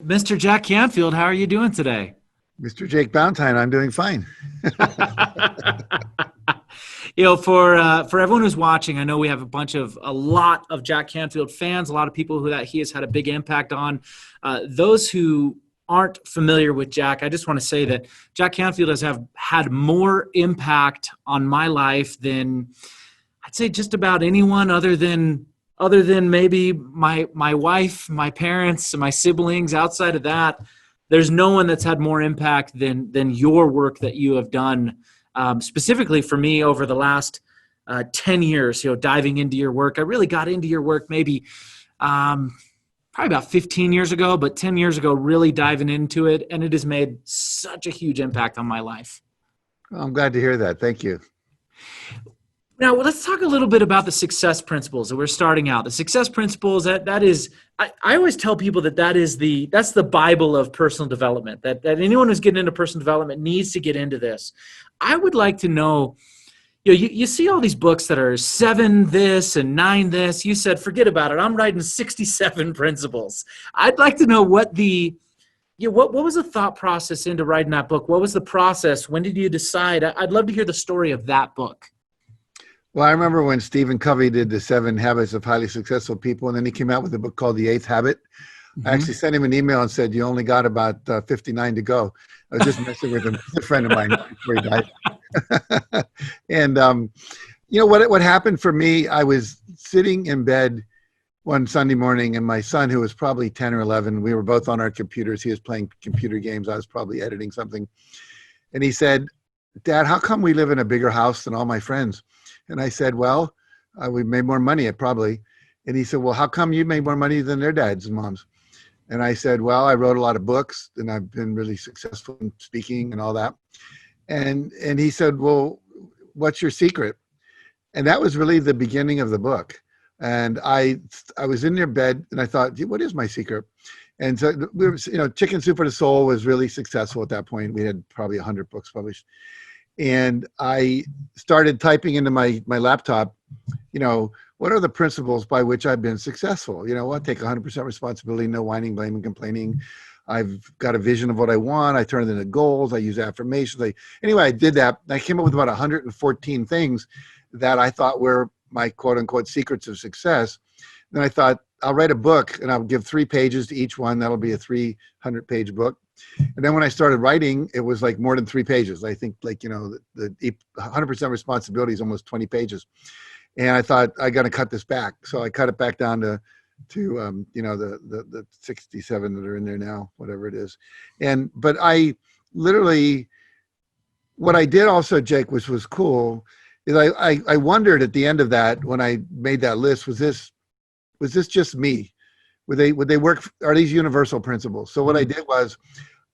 Mr. Jack Canfield, how are you doing today? Mr. Jake Ballentine, I'm doing fine. For everyone who's watching, I know we have a lot of Jack Canfield fans, a lot of people who that he has had a big impact on. Those who aren't familiar with Jack, I just want to say that Jack Canfield has have had more impact on my life than I'd say just about anyone other than maybe my wife, my parents, my siblings. Outside of that, there's no one that's had more impact than your work that you have done, specifically for me over the last 10 years. Diving into your work, I really got into your work maybe probably about 15 years ago, but 10 years ago, really diving into it, and it has made such a huge impact on my life. Well, I'm glad to hear that. Thank you. Now, let's talk a little bit about the success principles that we're starting out. The success principles, that is, I always tell people that's the Bible of personal development, that anyone who's getting into personal development needs to get into this. I would like to know, you see all these books that are 7 this and 9 this. You said, forget about it. I'm writing 67 principles. I'd like to know what was the thought process into writing that book? What was the process? When did you decide? I'd love to hear the story of that book. Well, I remember when Stephen Covey did the 7 Habits of Highly Successful People, and then he came out with a book called The Eighth Habit. I actually sent him an email and said, you only got about 59 to go. I was just messing with him. He's a friend of mine before he died. And, what happened for me, I was sitting in bed one Sunday morning, and my son, who was probably 10 or 11, we were both on our computers. He was playing computer games. I was probably editing something. And he said, Dad, how come we live in a bigger house than all my friends? And I said, well, we made more money, probably. And he said, well, how come you made more money than their dads and moms? And I said, well, I wrote a lot of books and I've been really successful in speaking and all that. And he said, well, what's your secret? And that was really the beginning of the book. And I was in their bed and I thought, what is my secret? And so we were, Chicken Soup for the Soul was really successful at that point. We had probably 100 books published. And I started typing into my laptop, what are the principles by which I've been successful? I take 100% responsibility, no whining, blaming, complaining. I've got a vision of what I want. I turn it into goals. I use affirmations. Anyway, I did that. I came up with about 114 things that I thought were my quote unquote secrets of success. Then I thought, I'll write a book and I'll give 3 pages to each one. That'll be a 300-page book. And then when I started writing, it was like more than 3 pages. I think the 100% responsibility is almost 20 pages. And I thought, I got to cut this back. So I cut it back down to the 67 that are in there now, whatever it is. But I literally, what I did also, Jake, which was cool, is I wondered at the end of that, when I made that list, was this just me? Would they work? Are these universal principles? So what I did was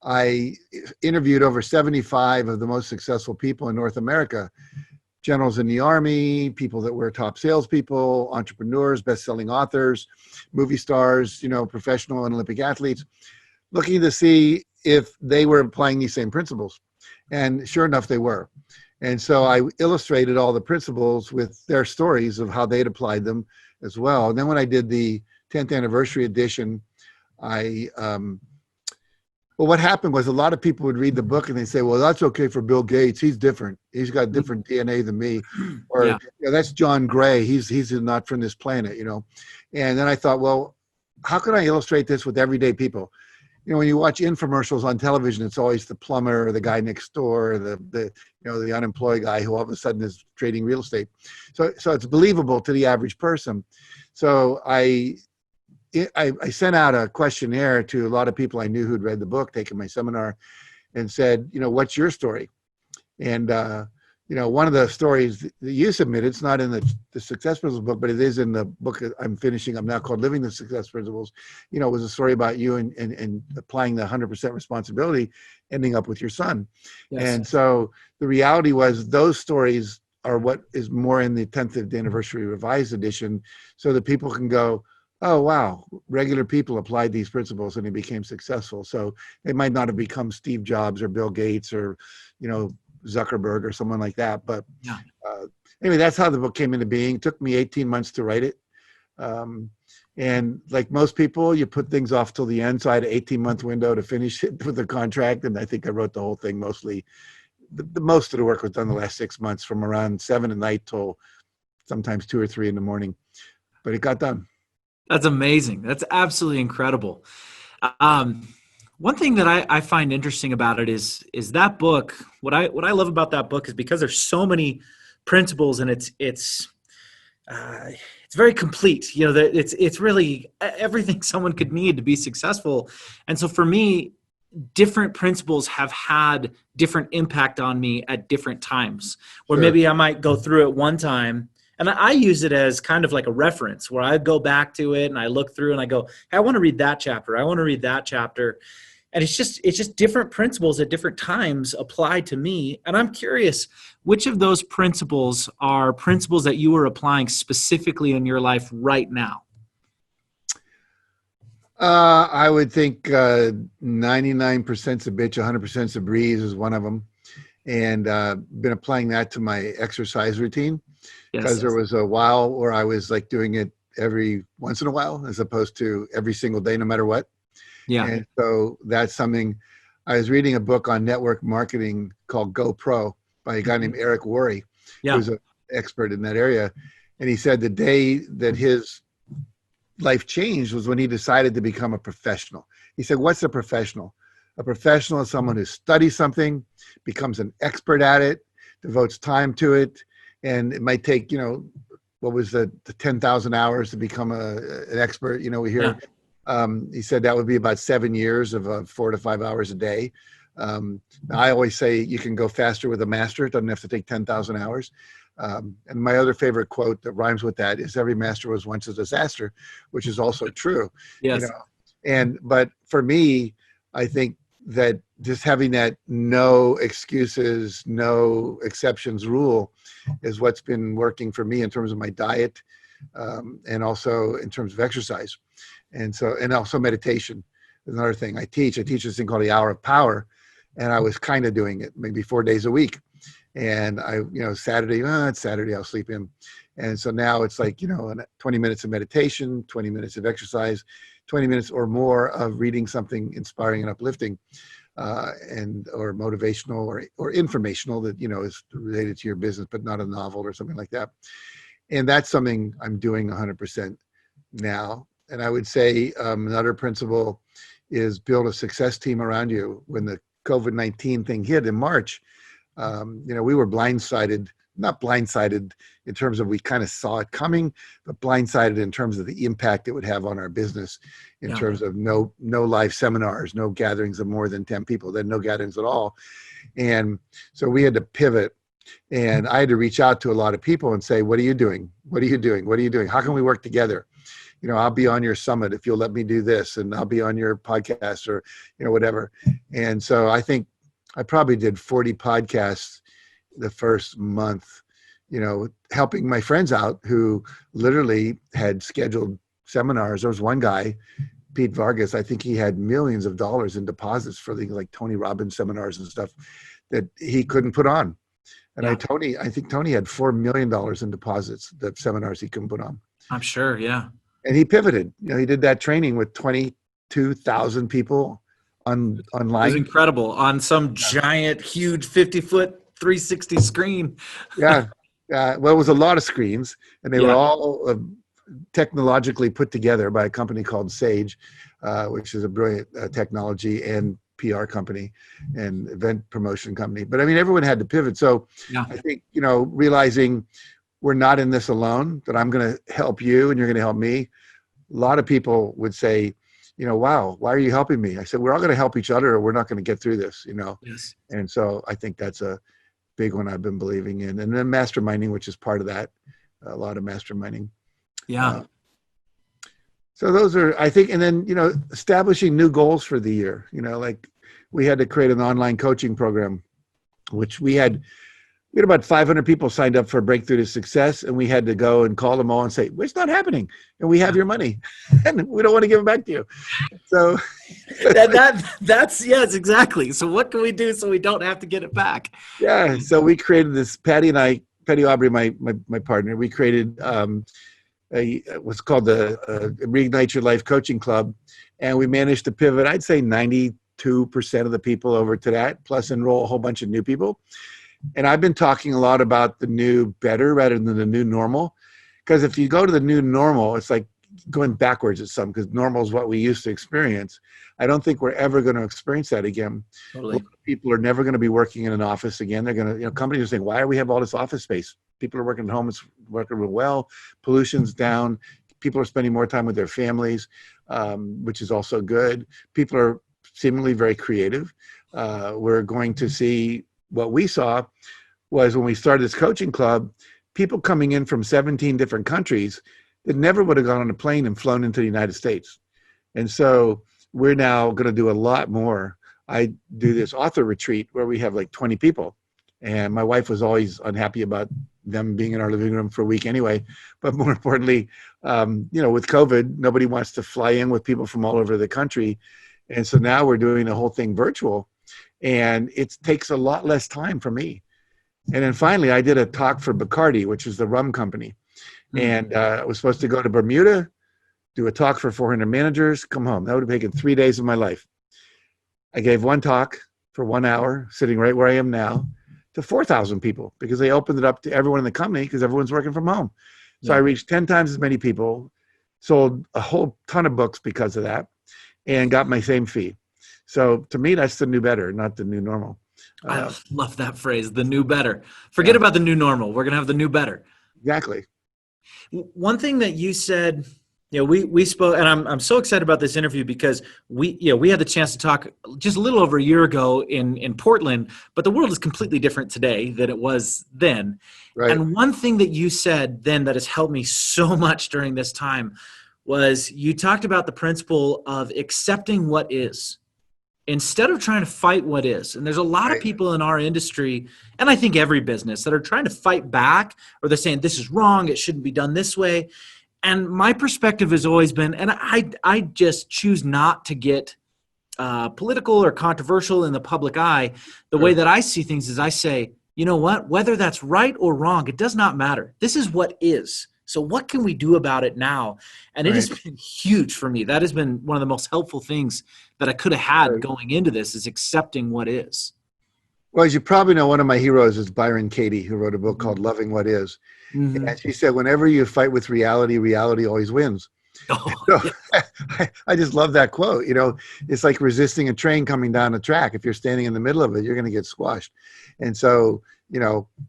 I interviewed over 75 of the most successful people in North America, generals in the Army, people that were top salespeople, entrepreneurs, best-selling authors, movie stars, professional and Olympic athletes, looking to see if they were applying these same principles. And sure enough, they were. And so I illustrated all the principles with their stories of how they'd applied them as well. And then when I did the 10th anniversary edition, what happened was a lot of people would read the book and they say, well, that's okay for Bill Gates. He's different. He's got different DNA than me. Or that's John Gray. He's not from this planet, And then I thought, well, how can I illustrate this with everyday people? When you watch infomercials on television, it's always the plumber or the guy next door, or the unemployed guy who all of a sudden is trading real estate. So it's believable to the average person. So I sent out a questionnaire to a lot of people I knew who'd read the book, taken my seminar, and said, what's your story? And, one of the stories that you submitted, it's not in the Success Principles book, but it is in the book I'm finishing up now called Living the Success Principles, was a story about you and applying the 100% responsibility, ending up with your son. Yes. And so the reality was those stories are what is more in the 10th anniversary revised edition, so that people can go, oh, wow, regular people applied these principles and they became successful. So they might not have become Steve Jobs or Bill Gates or, Zuckerberg or someone like that. But anyway, that's how the book came into being. It took me 18 months to write it. And like most people, you put things off till the end. So I had an 18-month window to finish it with the contract. And I think I wrote the whole thing mostly. The most of the work was done the last 6 months, from around 7 at night till sometimes 2 or 3 in the morning. But it got done. That's amazing. That's absolutely incredible. Um, One thing that I find interesting about it is that book. What I love about that book is because there's so many principles, and it's very complete. You know, that it's really everything someone could need to be successful. And so for me, different principles have had different impact on me at different times. Or Sure. maybe I might go through it one time, and I use it as kind of like a reference where I go back to it and I look through and I go, hey, I want to read that chapter. I want to read that chapter. And it's just different principles at different times apply to me. And I'm curious, which of those principles are principles that you are applying specifically in your life right now? I would think 99%'s a bitch, 100%'s a breeze is one of them. And been applying that to my exercise routine, because there was a while where I was like doing it every once in a while as opposed to every single day, no matter what. Yeah. And so that's something. I was reading a book on network marketing called Go Pro by a guy named Eric Worre, who's an expert in that area. And he said the day that his life changed was when he decided to become a professional. He said, what's a professional? A professional is someone who studies something, becomes an expert at it, devotes time to it. And it might take, what was the 10,000 hours to become an expert? We hear, he said that would be about 7 years of 4 to 5 hours a day. I always say you can go faster with a master. It doesn't have to take 10,000 hours. And my other favorite quote that rhymes with that is every master was once a disaster, which is also true. Yes. But for me, I think that just having that no excuses, no exceptions rule is what's been working for me in terms of my diet, and also in terms of exercise. And also meditation is another thing. I teach this thing called the Hour of Power, and I was kind of doing it maybe 4 days a week. And Saturday, it's Saturday, I'll sleep in. And so now it's like, 20 minutes of meditation, 20 minutes of exercise, 20 minutes or more of reading something inspiring and uplifting, or motivational or informational that, is related to your business, but not a novel or something like that. And that's something I'm doing 100% now. And I would say another principle is build a success team around you. When the COVID-19 thing hit in March, we were not blindsided in terms of we kind of saw it coming, but blindsided in terms of the impact it would have on our business in terms of no live seminars, no gatherings of more than 10 people, then no gatherings at all. And so we had to pivot, and I had to reach out to a lot of people and say, what are you doing? What are you doing? What are you doing? How can we work together? I'll be on your summit if you'll let me do this, and I'll be on your podcast or, whatever. And so I think I probably did 40 podcasts the first month, helping my friends out who literally had scheduled seminars. There was one guy, Pete Vargas, I think he had millions of dollars in deposits for things like Tony Robbins seminars and stuff that he couldn't put on. And I think Tony had $4 million in deposits, the seminars he couldn't put on. I'm sure. Yeah. And he pivoted. He did that training with 22,000 people online. It was incredible on some giant, huge 50-foot 360 screen. Yeah. Well, it was a lot of screens, and they were all technologically put together by a company called Sage, which is a brilliant technology and PR company and event promotion company. But I mean, everyone had to pivot. So I think, realizing we're not in this alone, that I'm going to help you and you're going to help me. A lot of people would say, wow, why are you helping me? I said, we're all going to help each other or we're not going to get through this, Yes. And so I think that's a big one I've been believing in. And then masterminding, which is part of that, a lot of masterminding. Yeah. So those are, I think, and then, establishing new goals for the year, like we had to create an online coaching program, which we had about 500 people signed up for Breakthrough to Success, and we had to go and call them all and say, well, it's not happening, and we have your money, and we don't want to give it back to you. So that's yes, exactly. So what can we do so we don't have to get it back? Yeah. So we created this, Patty Aubrey, my partner, we created an what's called the Reignite Your Life Coaching Club. And we managed to pivot, I'd say 92% of the people over to that, plus enroll a whole bunch of new people. And I've been talking a lot about the new better rather than the new normal. Because if you go to the new normal, it's like going backwards at some, because normal is what we used to experience. I don't think we're ever going to experience that again. Totally. People are never going to be working in an office again. They're going to, companies are saying, why do we have all this office space? People are working at home. It's working real well. Pollution's down. People are spending more time with their families, which is also good. People are seemingly very creative. We're going to see what we saw was when we started this coaching club, people coming in from 17 different countries that never would have gone on a plane and flown into the United States. And so we're now going to do a lot more. I do this author retreat where we have like 20 people. And my wife was always unhappy about them being in our living room for a week anyway. But more importantly, with COVID, nobody wants to fly in with people from all over the country. And so now we're doing the whole thing virtual. And it takes a lot less time for me. And then finally, I did a talk for Bacardi, which is the rum company. And I was supposed to go to Bermuda, do a talk for 400 managers, come home. That would have taken 3 days of my life. I gave one talk for 1 hour, sitting right where I am now, to 4,000 people because they opened it up to everyone in the company because everyone's working from home. So I reached 10 times as many people, sold a whole ton of books because of that, and got my same fee. So to me, that's the new better, not the new normal. I love that phrase, the new better. Forget about the new normal. We're going to have the new better. Exactly. One thing that you said, we spoke, and I'm so excited about this interview because we had the chance to talk just a little over a year ago in Portland, but the world is completely different today than it was then. Right. And one thing that you said then that has helped me so much during this time was you talked about the principle of accepting what is, instead of trying to fight what is. And there's a lot of people in our industry, and I think every business, that are trying to fight back, or they're saying this is wrong, it shouldn't be done this way. And my perspective has always been, and I just choose not to get political or controversial in the public eye. The way that I see things is I say, you know what, whether that's right or wrong, it does not matter. This is what is. So what can we do about it now? And it has been huge for me. That has been one of the most helpful things that I could have had going into this, is accepting what is. Well, as you probably know, one of my heroes is Byron Katie, who wrote a book called Loving What Is. Mm-hmm. And she said, whenever you fight with reality, reality always wins. I just love that quote. It's like resisting a train coming down a track. If you're standing in the middle of it, you're going to get squashed. And so,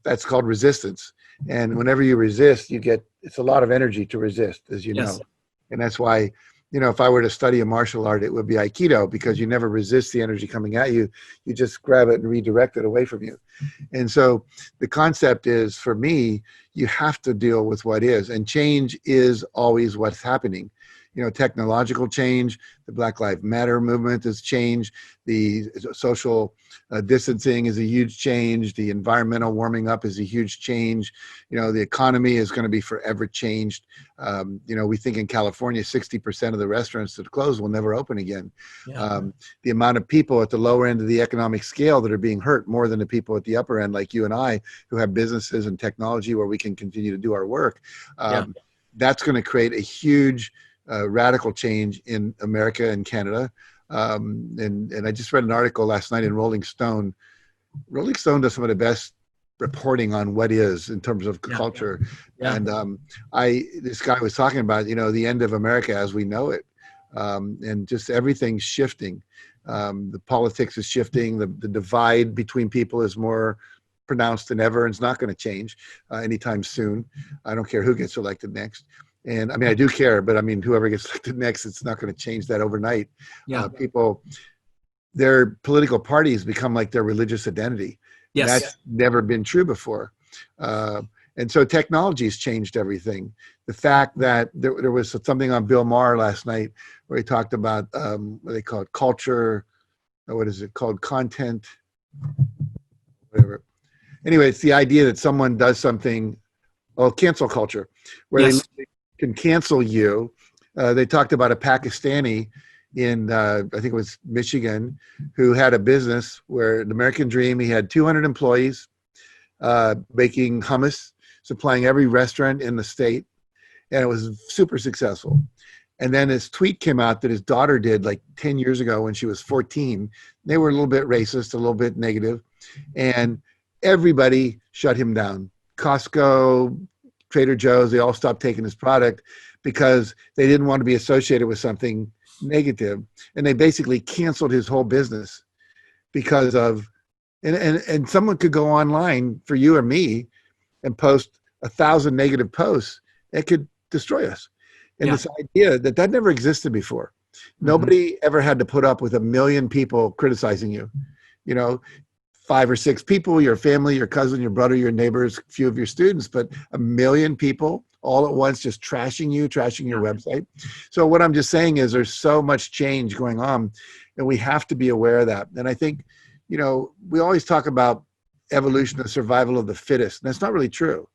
that's called resistance. And whenever you resist, it's a lot of energy to resist, as you know. And that's why, if I were to study a martial art, it would be Aikido, because you never resist the energy coming at you. You just grab it and redirect it away from you. And so the concept is, for me, you have to deal with what is, and change is always what's happening. Technological change, the Black Lives Matter movement has changed, the social distancing is a huge change, the environmental warming up is a huge change, the economy is going to be forever changed. We think in California, 60% of the restaurants that close will never open again. The amount of people at the lower end of the economic scale that are being hurt more than the people at the upper end, like you and I, who have businesses and technology where we can continue to do our work. That's going to create a huge radical change in America and Canada. And I just read an article last night in Rolling Stone. Rolling Stone does some of the best reporting on what is in terms of culture. And this guy was talking about, the end of America as we know it. And just everything's shifting. The politics is shifting. The divide between people is more pronounced than ever, and it's not going to change anytime soon. I don't care who gets elected next. And I do care, but whoever gets elected next, it's not going to change that overnight. People, their political parties become like their religious identity. That's never been true before. And so technology has changed everything. The fact that there was something on Bill Maher last night where he talked about what they call it, culture, or what is it called, content, whatever. Anyway, it's the idea that someone does something, cancel culture, where they can cancel you. They talked about a Pakistani in, I think it was Michigan, who had a business where the American dream, he had 200 employees making hummus, supplying every restaurant in the state. and it was super successful. And then this tweet came out that his daughter did like 10 years ago when she was 14. They were a little bit racist, a little bit negative, and everybody shut him down. Costco, Trader Joe's, they all stopped taking his product because they didn't want to be associated with something negative. And they basically canceled his whole business because of, and someone could go online for you or me and post 1,000 negative posts. It could destroy us. And this idea that never existed before. Nobody ever had to put up with 1 million people criticizing you. 5 or 6 people, your family, your cousin, your brother, your neighbors, a few of your students, but 1 million people all at once just trashing you, trashing your website. So what I'm just saying is there's so much change going on, and we have to be aware of that. And I think, we always talk about evolution and survival of the fittest, and that's not really true.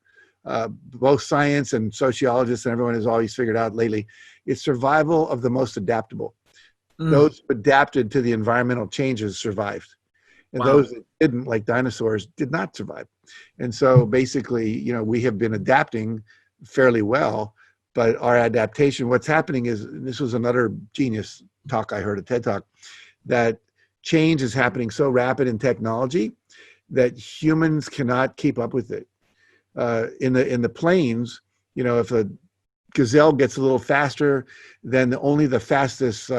Both science and sociologists and everyone has always figured out lately, it's survival of the most adaptable. Those who adapted to the environmental changes survived. And those that didn't, like dinosaurs, did not survive. And so basically, we have been adapting fairly well, but our adaptation, what's happening is, this was another genius talk I heard, a TED Talk, that change is happening so rapid in technology that humans cannot keep up with it. In the plains, if a gazelle gets a little faster, then only the fastest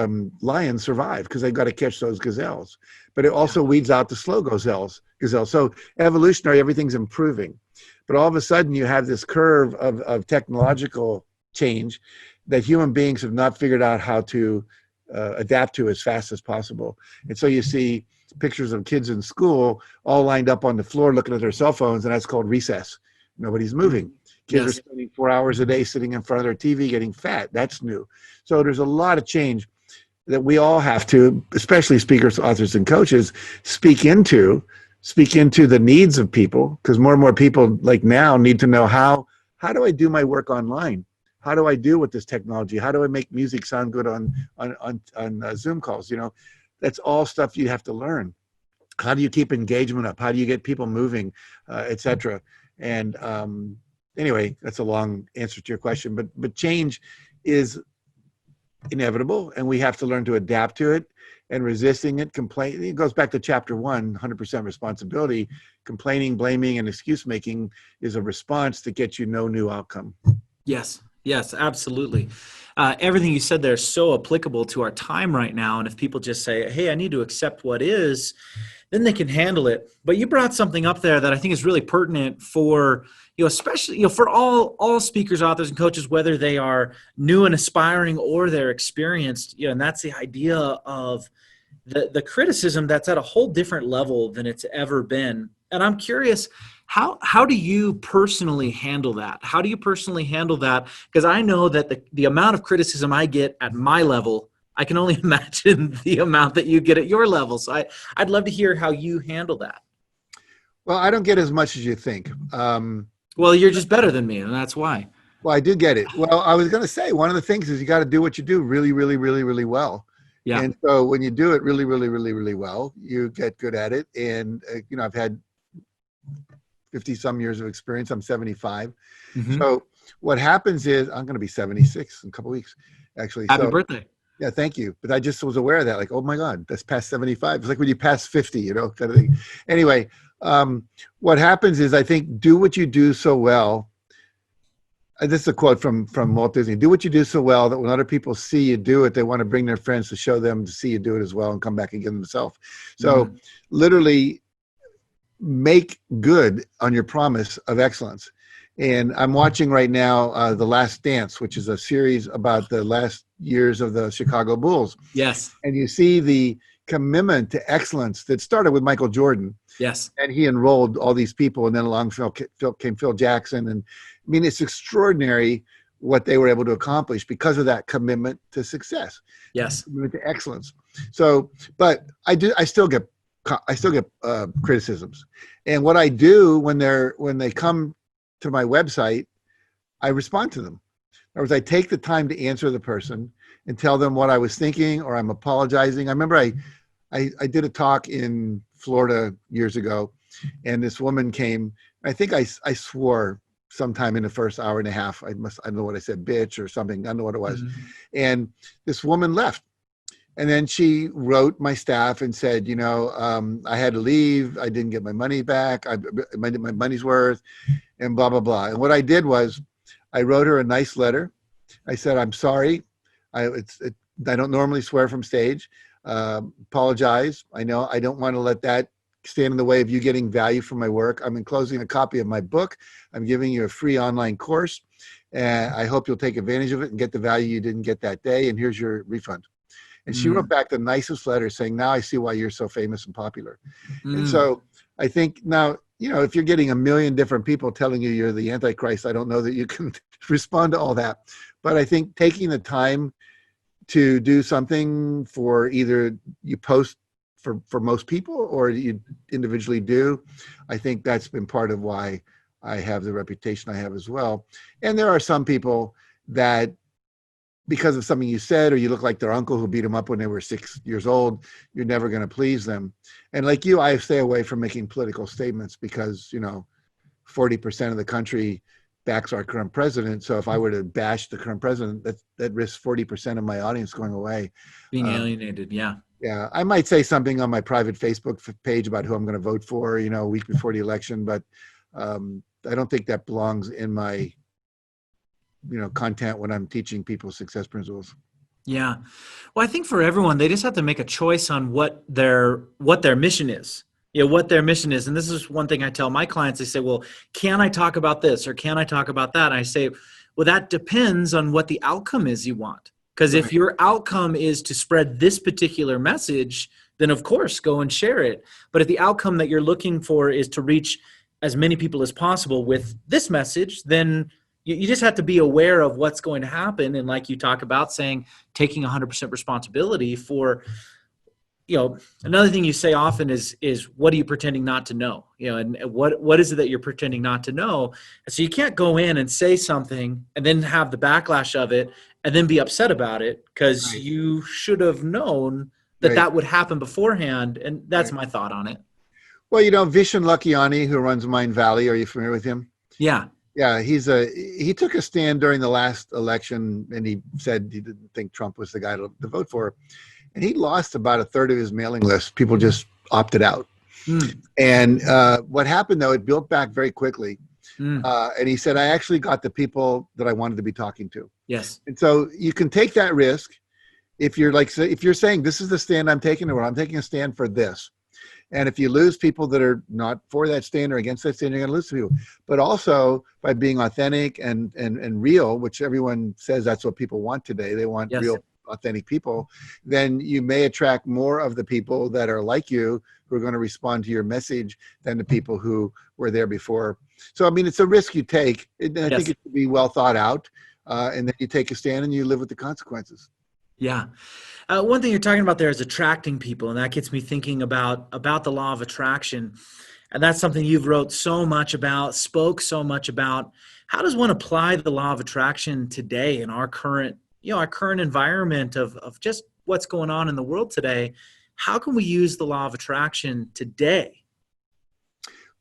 lions survive because they've got to catch those gazelles. But it also weeds out the slow gazelles. So evolutionary, everything's improving. But all of a sudden you have this curve of technological change that human beings have not figured out how to adapt to as fast as possible. And so you see pictures of kids in school all lined up on the floor looking at their cell phones, and that's called recess. Nobody's moving. Kids are spending 4 hours a day sitting in front of their TV getting fat. That's new. So there's a lot of change that we all have to, especially speakers, authors, and coaches, speak into the needs of people, because more and more people like now need to know how do I do my work online? How do I do with this technology? How do I make music sound good on Zoom calls? That's all stuff you have to learn. How do you keep engagement up? How do you get people moving, et cetera? And anyway, that's a long answer to your question, but change is inevitable, and we have to learn to adapt to it. And resisting it, complaining, it goes back to chapter 1, 100% responsibility. Complaining, blaming, and excuse making is a response to get you no new outcome. Yes, absolutely. Everything you said there is so applicable to our time right now. And if people just say, hey, I need to accept what is, then they can handle it. But you brought something up there that I think is really pertinent for, especially, for all speakers, authors, and coaches, whether they are new and aspiring or they're experienced, and that's the idea of the criticism that's at a whole different level than it's ever been. And I'm curious, how do you personally handle that? How do you personally handle that? Because I know that the amount of criticism I get at my level, I can only imagine the amount that you get at your level. So I'd love to hear how you handle that. Well, I don't get as much as you think. Well, you're just better than me, and that's why. Well, I do get it. Well, I was going to say, one of the things is you got to do what you do really, really, really, really well. Yeah. And so when you do it really, really, really, really well, you get good at it. And, I've had 50 some years of experience. I'm 75. Mm-hmm. So what happens is I'm going to be 76 in a couple of weeks, actually. Happy birthday. Yeah, thank you. But I just was aware of that. Like, oh my God, that's past 75. It's like when you pass 50, kind of thing. Anyway, what happens is I think do what you do so well. This is a quote from Walt Disney. Do what you do so well that when other people see you do it, they want to bring their friends to show them to see you do it as well and come back and give themselves. So literally make good on your promise of excellence. And I'm watching right now The Last Dance, which is a series about the last years of the Chicago Bulls. Yes. And you see the commitment to excellence that started with Michael Jordan. Yes. And he enrolled all these people, and then along came Phil Jackson. And I mean, it's extraordinary what they were able to accomplish because of that commitment to success. Yes. Commitment to excellence. So, but I still get criticisms. And what I do when they come to my website, I respond to them. In other words, I take the time to answer the person and tell them what I was thinking, or I'm apologizing. I remember I did a talk in Florida years ago, and this woman came. I think I swore sometime in the first hour and a half. I don't know what I said, bitch or something. I don't know what it was. Mhm. And this woman left. And then she wrote my staff and said, I had to leave. I didn't get my money back. My money's worth, and blah, blah, blah. And what I did was I wrote her a nice letter. I said, I'm sorry. I don't normally swear from stage. Apologize. I know I don't want to let that stand in the way of you getting value from my work. I'm enclosing a copy of my book. I'm giving you a free online course. And I hope you'll take advantage of it and get the value you didn't get that day. And here's your refund. And she wrote back the nicest letter saying, now I see why you're so famous and popular. And so I think now, if you're getting 1 million different people telling you you're the Antichrist, I don't know that you can respond to all that. But I think taking the time to do something for either you post for most people or you individually do, I think that's been part of why I have the reputation I have as well. And there are some people that, because of something you said, or you look like their uncle who beat them up when they were 6 years old, you're never going to please them. And like you, I stay away from making political statements because, 40% of the country backs our current president. So if I were to bash the current president, that risks 40% of my audience going away. Being alienated, yeah. Yeah, I might say something on my private Facebook page about who I'm going to vote for, a week before the election, but I don't think that belongs in my content when I'm teaching people success principles. Yeah. Well, I think for everyone, they just have to make a choice on what their mission is. What their mission is. And this is one thing I tell my clients. They say, well, can I talk about this or can I talk about that? And I say, well, that depends on what the outcome is you want. Because if your outcome is to spread this particular message, then of course, go and share it. But if the outcome that you're looking for is to reach as many people as possible with this message, then you just have to be aware of what's going to happen. And like you talk about saying, taking 100% responsibility for, another thing you say often is what are you pretending not to know? And what is it that you're pretending not to know? And so you can't go in and say something and then have the backlash of it and then be upset about it because you should have known that would happen beforehand. And that's my thought on it. Well, Vishen Lakhiani, who runs Mind Valley, are you familiar with him? Yeah. Yeah, he took a stand during the last election and he said he didn't think Trump was the guy to vote for. And he lost about a third of his mailing list. People just opted out. And what happened, though, it built back very quickly. And he said, I actually got the people that I wanted to be talking to. Yes. And so you can take that risk if you're saying this is the stand I'm taking, or I'm taking a stand for this. And if you lose people that are not for that stand or against that stand, you're going to lose people. But also by being authentic and real, which everyone says that's what people want today. They want real, authentic people. Then you may attract more of the people that are like you, who are going to respond to your message, than the people who were there before. So, I mean, it's a risk you take. And I think it should be well thought out. And then you take a stand and you live with the consequences. Yeah. One thing you're talking about there is attracting people, and that gets me thinking about the law of attraction. And that's something you've wrote so much about, spoke so much about. How does one apply the law of attraction today in our current environment of just what's going on in the world today? How can we use the law of attraction today?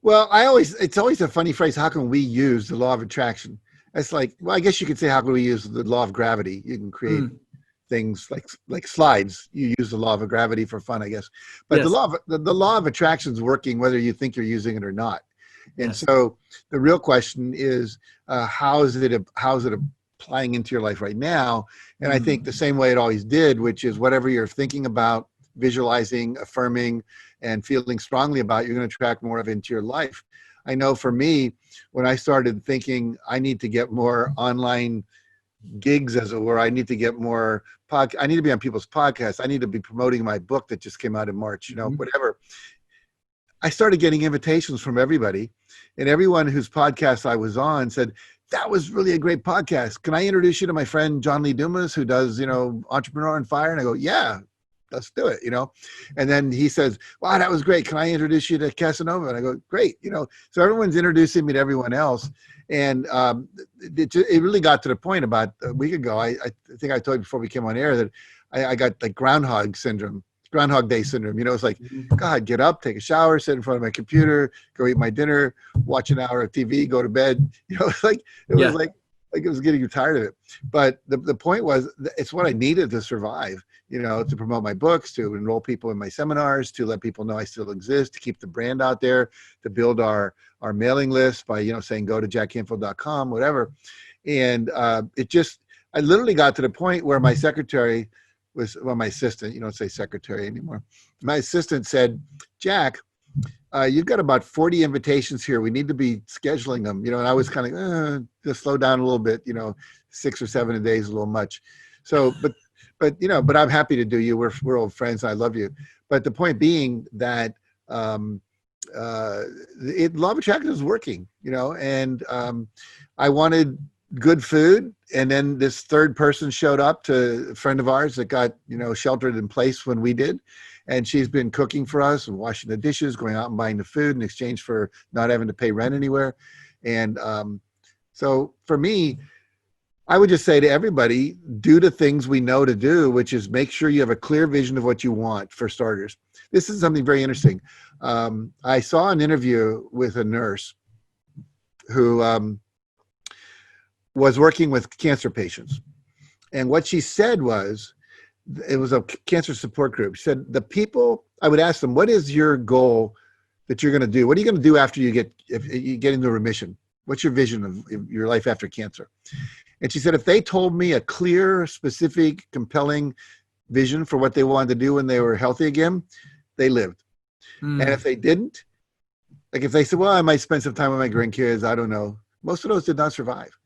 Well, it's always a funny phrase. How can we use the law of attraction? It's like, well, I guess you could say, how can we use the law of gravity? You can create things like slides. You use the law of gravity for fun, I guess. But the law of attraction is working whether you think you're using it or not. And so the real question is, how is it applying into your life right now? And I think the same way it always did, which is whatever you're thinking about, visualizing, affirming, and feeling strongly about, you're going to attract more of into your life. I know for me, when I started thinking I need to get more online gigs, as it were, I need to get more I need to be on people's podcasts. I need to be promoting my book that just came out in March, whatever. I started getting invitations from everybody, and everyone whose podcast I was on said, that was really a great podcast. Can I introduce you to my friend, John Lee Dumas, who does, Entrepreneur on Fire? And I go, yeah, let's do it, And then he says, wow, that was great. Can I introduce you to Casanova? And I go, great. So everyone's introducing me to everyone else. And it really got to the point about a week ago. I think I told you before we came on air that I got like groundhog syndrome. Groundhog Day syndrome. You know, it's like, Mhm. God, get up, take a shower, sit in front of my computer, go eat my dinner, watch an hour of TV, go to bed. You know, it's like, it was Yeah. like it was getting tired of it. But the point was, it's what I needed to survive, you know, to promote my books, to enroll people in my seminars, to let people know I still exist, to keep the brand out there, to build our mailing list by, you know, saying, go to jackcanfield.com, whatever. And I literally got to the point where my secretary was, well, my assistant, you don't say secretary anymore. My assistant said, Jack, you've got about 40 invitations here. We need to be scheduling them, you know, and I was kind of, just slow down a little bit, you know, 6 or 7 a day is a little much. So, but, you know, but I'm happy to do you. We're old friends. I love you. But the point being that, law of attraction is working, you know, and I wanted good food, and then this third person showed up, to a friend of ours that got, you know, sheltered in place when we did, and she's been cooking for us and washing the dishes, going out and buying the food in exchange for not having to pay rent anywhere. And so for me, I would just say to everybody, do the things we know to do, which is make sure you have a clear vision of what you want, for starters. This is something very interesting. I saw an interview with a nurse who was working with cancer patients. And what she said was, it was a cancer support group. She said, the people, I would ask them, what is your goal that you're going to do? What are you going to do after if you get into remission? What's your vision of your life after cancer? And she said, if they told me a clear, specific, compelling vision for what they wanted to do when they were healthy again, they lived. And if they didn't, like if they said, well, I might spend some time with my grandkids, I don't know, most of those did not survive.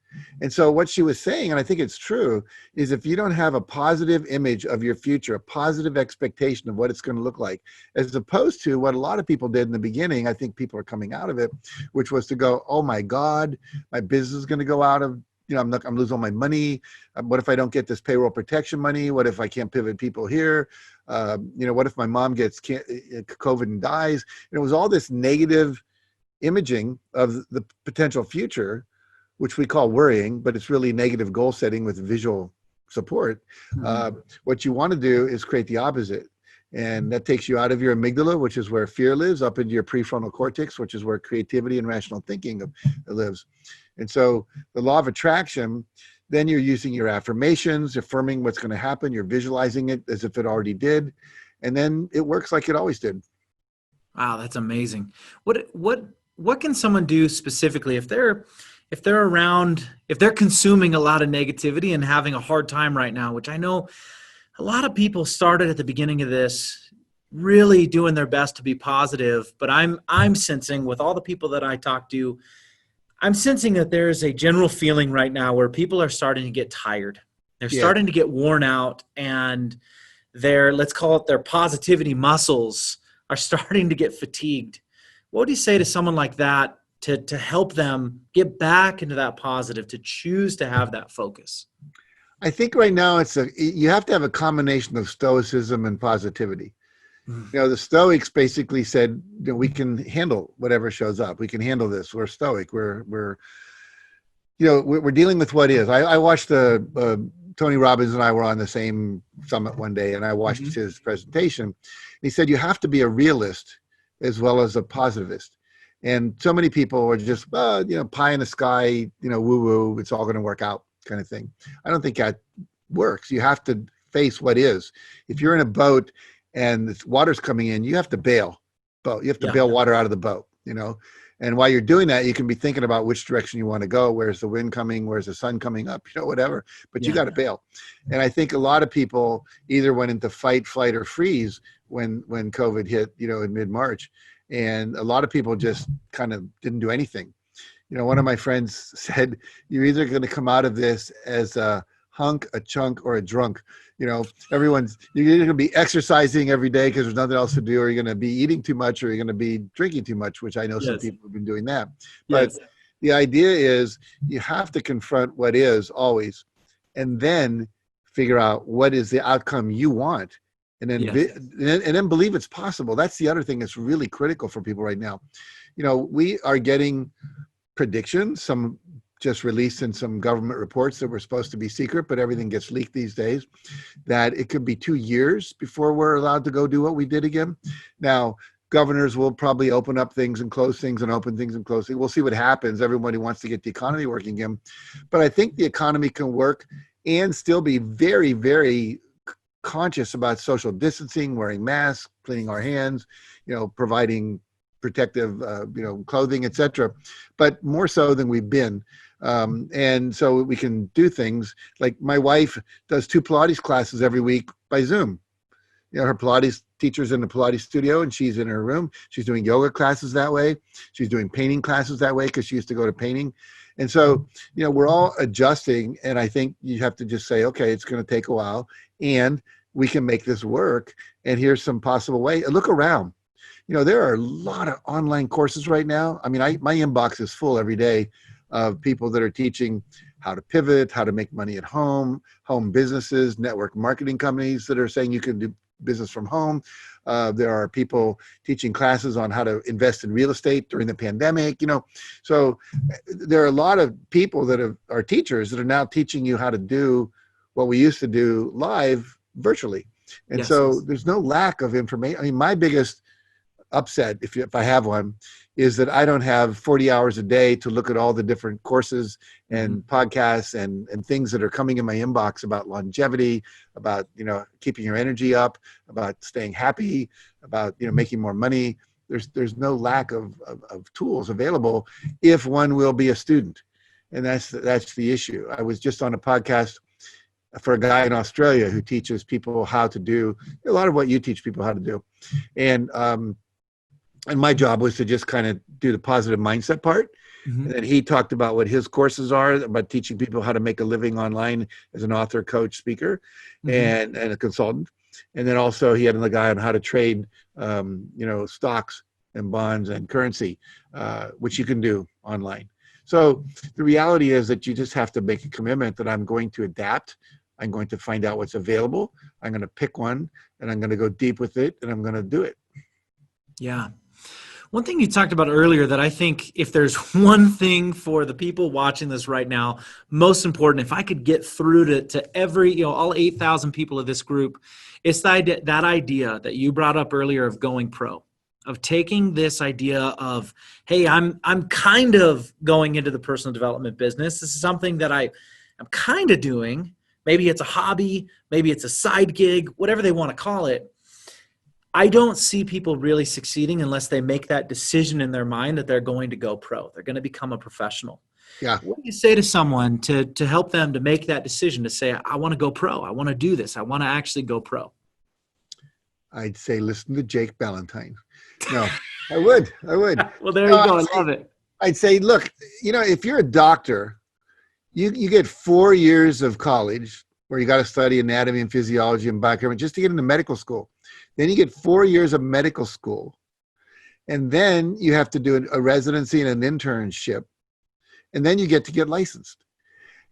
And so what she was saying, and I think it's true, is if you don't have a positive image of your future, a positive expectation of what it's going to look like, as opposed to what a lot of people did in the beginning, I think people are coming out of it, which was to go, oh my God, my business is going to go out of, you know, I'm losing all my money. What if I don't get this payroll protection money? What if I can't pivot people here? You know, what if my mom gets COVID and dies? And it was all this negative imaging of the potential future, which we call worrying, but it's really negative goal setting with visual support. What you want to do is create the opposite. And that takes you out of your amygdala, which is where fear lives, up into your prefrontal cortex, which is where creativity and rational thinking lives. And so the law of attraction, then you're using your affirmations, affirming what's going to happen. You're visualizing it as if it already did. And then it works like it always did. Wow, that's amazing. What can someone do specifically if they're around, if they're consuming a lot of negativity and having a hard time right now, which I know a lot of people started at the beginning of this really doing their best to be positive, but I'm sensing with all the people that I talk to, I'm sensing that there's a general feeling right now where people are starting to get tired. They're starting to get worn out, and let's call it their positivity muscles are starting to get fatigued. What do you say to someone like that to help them get back into that positive, to choose to have that focus? I think right now you have to have a combination of stoicism and positivity. You know, the Stoics basically said, you know, we can handle whatever shows up. We can handle this. We're stoic. We're dealing with what is. I watched Tony Robbins and I were on the same summit one day, and I watched his presentation. He said, you have to be a realist as well as a positivist. And so many people are just, pie in the sky, you know, woo-woo, it's all going to work out kind of thing. I don't think that works. You have to face what is. If you're in a boat and the water's coming in, you have to bail. You have to bail water out of the boat, you know. And while you're doing that, you can be thinking about which direction you want to go. Where's the wind coming? Where's the sun coming up? You know, whatever. But you got to bail. And I think a lot of people either went into fight, flight, or freeze when COVID hit, you know, in mid-March. And a lot of people just kind of didn't do anything. You know, one of my friends said, you're either going to come out of this as a hunk, a chunk, or a drunk. You know, you're either going to be exercising every day because there's nothing else to do, or you're going to be eating too much, or you're going to be drinking too much, which I know some people have been doing that. But the idea is you have to confront what is always, and then figure out what is the outcome you want. And then, and then believe it's possible. That's the other thing that's really critical for people right now. You know, we are getting predictions, some just released in some government reports that were supposed to be secret, but everything gets leaked these days, that it could be 2 years before we're allowed to go do what we did again. Now, governors will probably open up things and close things and open things and close things. We'll see what happens. Everybody wants to get the economy working again. But I think the economy can work and still be very, very conscious about social distancing, wearing masks, cleaning our hands, providing protective, clothing, etc., but more so than we've been. And so we can do things like my wife does 2 Pilates classes every week by Zoom. Her Pilates teacher's in the Pilates studio and she's in her room. She's doing yoga classes that way. She's doing painting classes that way because she used to go to painting. And so, we're all adjusting. And I think you have to just say, okay, it's going to take a while and we can make this work. And here's some possible way. Look around. There are a lot of online courses right now. I mean, my inbox is full every day of people that are teaching how to pivot, how to make money at home businesses, network marketing companies that are saying you can do business from home. There are people teaching classes on how to invest in real estate during the pandemic, So there are a lot of people that are teachers that are now teaching you how to do what we used to do live virtually. And Yes, so yes. there's no lack of information. I mean, my biggest upset, if I have one, is that I don't have 40 hours a day to look at all the different courses and podcasts and things that are coming in my inbox about longevity, about, keeping your energy up, about staying happy, about, making more money. There's no lack of tools available if one will be a student. And that's the issue. I was just on a podcast for a guy in Australia who teaches people how to do a lot of what you teach people how to do. And my job was to just kind of do the positive mindset part. And then he talked about what his courses are about teaching people how to make a living online as an author, coach, speaker, and a consultant. And then also he had another guy on how to trade, stocks and bonds and currency, which you can do online. So the reality is that you just have to make a commitment that I'm going to adapt. I'm going to find out what's available. I'm going to pick one and I'm going to go deep with it and I'm going to do it. Yeah. One thing you talked about earlier that I think if there's one thing for the people watching this right now, most important, if I could get through to every, all 8,000 people of this group, it's that idea that you brought up earlier of going pro, of taking this idea of, hey, I'm kind of going into the personal development business. This is something that I'm kind of doing. Maybe it's a hobby, maybe it's a side gig, whatever they want to call it. I don't see people really succeeding unless they make that decision in their mind that they're going to go pro. They're going to become a professional. Yeah. What do you say to someone to help them to make that decision to say, I want to go pro. I want to do this. I want to actually go pro. I'd say, listen to Jake Ballentine. No, I would. Well, there you go. I love it. I'd say, look, if you're a doctor, you get 4 years of college where you got to study anatomy and physiology and biochemistry just to get into medical school. Then you get 4 years of medical school. And then you have to do a residency and an internship. And then you get licensed.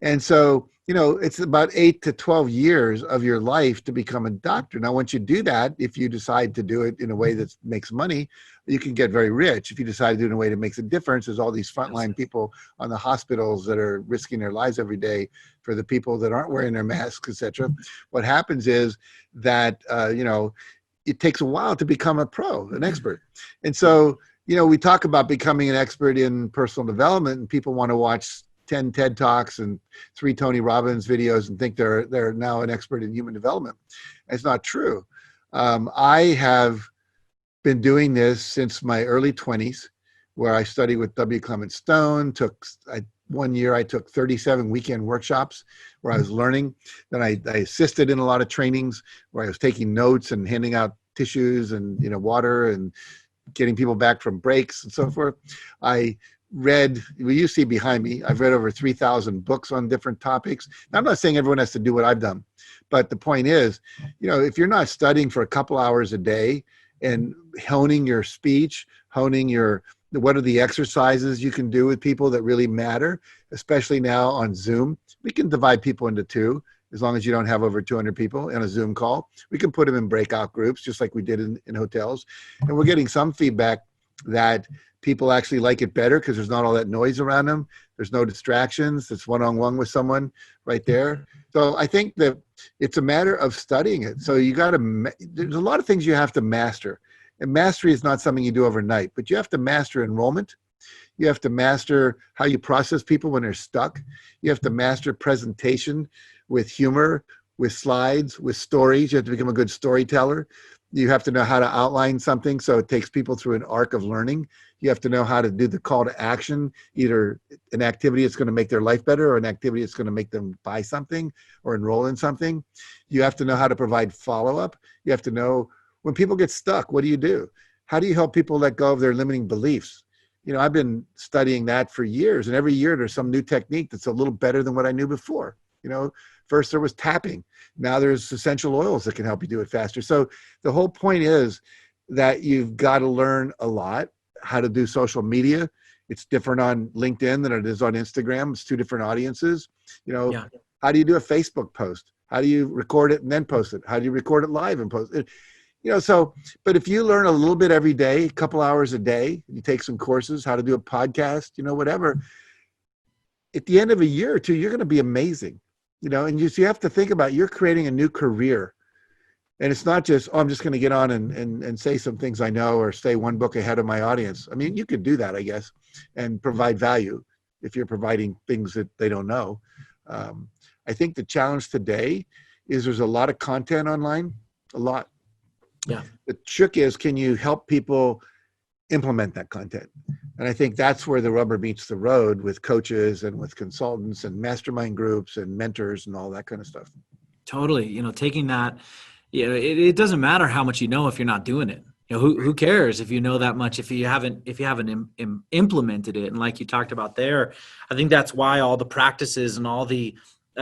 And so, it's about 8 to 12 years of your life to become a doctor. Now, once you do that, if you decide to do it in a way that makes money, you can get very rich. If you decide to do it in a way that makes a difference, there's all these frontline people on the hospitals that are risking their lives every day for the people that aren't wearing their masks, etc. What happens is that, it takes a while to become a pro, an expert. And so, we talk about becoming an expert in personal development and people want to watch 10 TED Talks and 3 Tony Robbins videos and think they're now an expert in human development. It's not true. I have been doing this since my early 20s, where I studied with W. Clement Stone. One year I took 37 weekend workshops where I was learning. Then I assisted in a lot of trainings where I was taking notes and handing out tissues and water and getting people back from breaks and so forth. I read, well, you see behind me, I've read over 3,000 books on different topics. Now, I'm not saying everyone has to do what I've done, but the point is, if you're not studying for a couple hours a day and honing your speech, what are the exercises you can do with people that really matter, especially now on Zoom. We can divide people into 2, as long as you don't have over 200 people in a Zoom call. We can put them in breakout groups, just like we did in hotels. And we're getting some feedback that people actually like it better because there's not all that noise around them. There's no distractions. It's one-on-one with someone right there. So I think that it's a matter of studying it. So you got to, there's a lot of things you have to master. And mastery is not something you do overnight, but you have to master enrollment. You have to master how you process people when they're stuck. You have to master presentation with humor, with slides, with stories. You have to become a good storyteller. You have to know how to outline something so it takes people through an arc of learning. You have to know how to do the call to action, either an activity that's going to make their life better or an activity that's going to make them buy something or enroll in something. You have to know how to provide follow-up. You have to know when people get stuck, what do you do? How do you help people let go of their limiting beliefs? You know, I've been studying that for years, and every year there's some new technique that's a little better than what I knew before. You know, first there was tapping. Now there's essential oils that can help you do it faster. So the whole point is that you've got to learn a lot, how to do social media. It's different on LinkedIn than it is on Instagram. It's two different audiences. You know, how do you do a Facebook post? How do you record it and then post it? How do you record it live and post it? You know, so, but if you learn a little bit every day, a couple hours a day, you take some courses, how to do a podcast, you know, whatever, at the end of a year or two, you're going to be amazing. You know, and you have to think about, you're creating a new career. And it's not just, oh, I'm just going to get on and say some things I know or stay one book ahead of my audience. I mean, you could do that, I guess, and provide value if you're providing things that they don't know. I think the challenge today is there's a lot of content online, a lot. Yeah. The trick is, can you help people implement that content? And I think that's where the rubber meets the road with coaches and with consultants and mastermind groups and mentors and all that kind of stuff. Totally. You know, taking that, you know, it doesn't matter how much you know if you're not doing it. You know, who cares if you know that much if you haven't implemented it. And like you talked about there, I think that's why all the practices and all the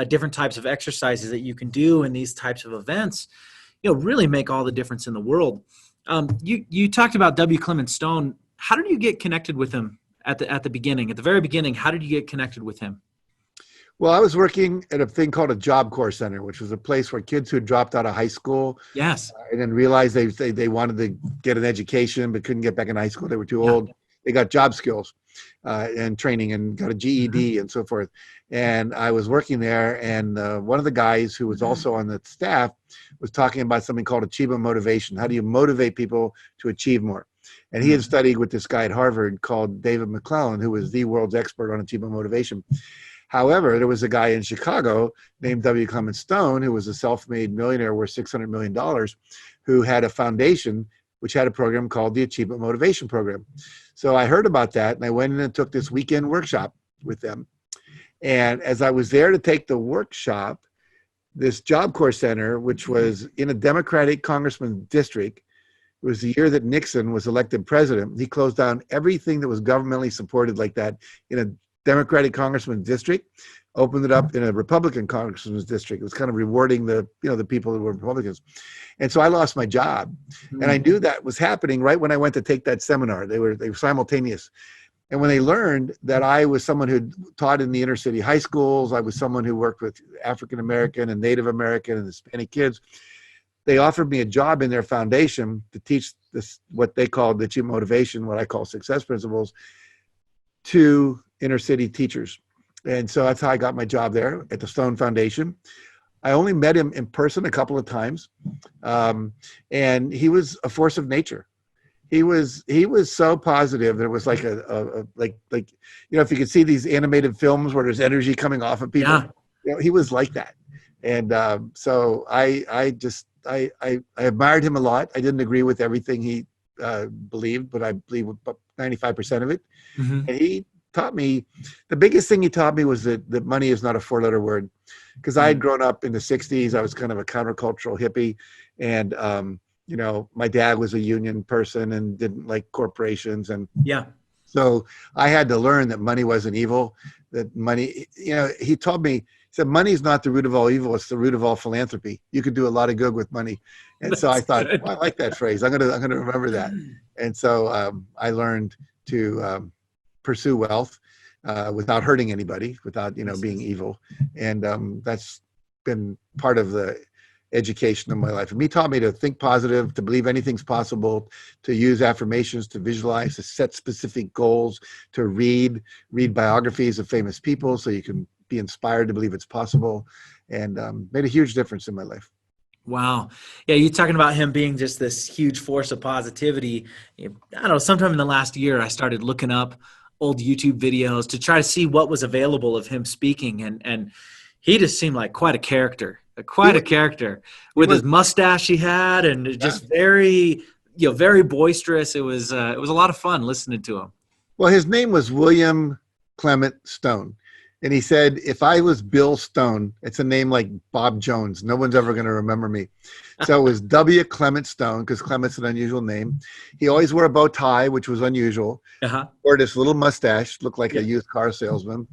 different types of exercises that you can do in these types of events, you know, really make all the difference in the world. You talked about W. Clement Stone. How did you get connected with him at the beginning, at the very beginning? How did you get connected with him? Well, I was working at a thing called a Job Corps Center, which was a place where kids who had dropped out of high school and then realized they wanted to get an education but couldn't get back in high school. They were too old. They got job skills and training and got a GED and so forth. And I was working there, and one of the guys who was also on the staff was talking about something called achievement motivation. How do you motivate people to achieve more? And he had studied with this guy at Harvard called David McClellan, who was the world's expert on achievement motivation. However, there was a guy in Chicago named W. Clement Stone, who was a self-made millionaire worth $600 million, who had a foundation which had a program called the Achievement Motivation Program. So I heard about that, and I went in and took this weekend workshop with them. And as I was there to take the workshop, this Job Corps Center, which was in a Democratic congressman's district, it was the year that Nixon was elected president. He closed down everything that was governmentally supported like that in a Democratic congressman's district, opened it up in a Republican congressman's district. It was kind of rewarding the people who were Republicans. And so I lost my job. And I knew that was happening right when I went to take that seminar. They were simultaneous. And when they learned that I was someone who taught in the inner city high schools, I was someone who worked with African American and Native American and Hispanic kids, they offered me a job in their foundation to teach this, what they called the Achievement Motivation, what I call success principles, to inner city teachers. And so that's how I got my job there at the Stone Foundation. I only met him in person a couple of times. And he was a force of nature. He was so positive. There was like like you know, if you could see these animated films where there's energy coming off of people, you know, he was like that. And so I admired him a lot. I didn't agree with everything he believed, but I believe with 95% of it. And he taught me, the biggest thing he taught me was that money is not a 4-letter word. Because I had grown up in the 60s. I was kind of a countercultural hippie. And, you know, my dad was a union person and didn't like corporations. And so I had to learn that money wasn't evil, that money, you know, he told me, he said, money is not the root of all evil. It's the root of all philanthropy. You could do a lot of good with money. And so I thought, well, I like that phrase. I'm going to remember that. And so I learned to pursue wealth without hurting anybody, without, you know, being evil. And that's been part of the education of my life. And he taught me to think positive, to believe anything's possible, to use affirmations, to visualize, to set specific goals, to read biographies of famous people so you can be inspired to believe it's possible, and made a huge difference in my life. Wow. Yeah, you talking about him being just this huge force of positivity. I don't know, sometime in the last year, I started looking up old YouTube videos to try to see what was available of him speaking. And he just seemed like quite a character, with his mustache he had, and just very, very boisterous. It was a lot of fun listening to him. Well, his name was William Clement Stone. And he said, if I was Bill Stone, it's a name like Bob Jones. No one's ever going to remember me. So it was W. Clement Stone, because Clement's an unusual name. He always wore a bow tie, which was unusual. Or this little mustache, looked like a used car salesman.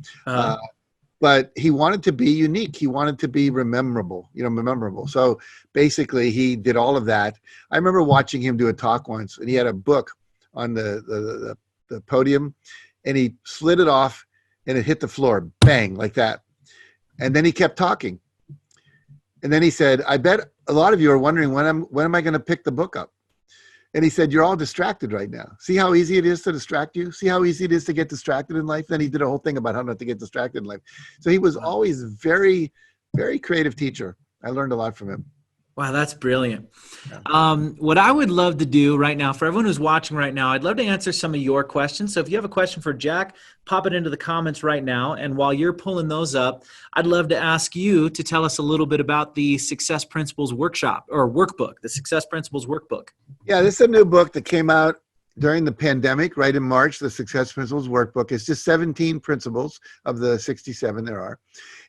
But he wanted to be unique. He wanted to be memorable. So basically, he did all of that. I remember watching him do a talk once, and he had a book on the podium, and he slid it off, and it hit the floor, bang, like that. And then he kept talking. And then he said, I bet a lot of you are wondering, when am I going to pick the book up? And he said, you're all distracted right now. See how easy it is to distract you? See how easy it is to get distracted in life? Then he did a whole thing about how not to get distracted in life. So he was always very, very creative teacher. I learned a lot from him. Wow, that's brilliant. Yeah. What I would love to do right now, for everyone who's watching right now, I'd love to answer some of your questions. So if you have a question for Jack, pop it into the comments right now. And while you're pulling those up, I'd love to ask you to tell us a little bit about the Success Principles Workshop or Workbook, the Success Principles Workbook. Yeah, this is a new book that came out during the pandemic, right in March, the Success Principles Workbook. It's just 17 principles of the 67 there are.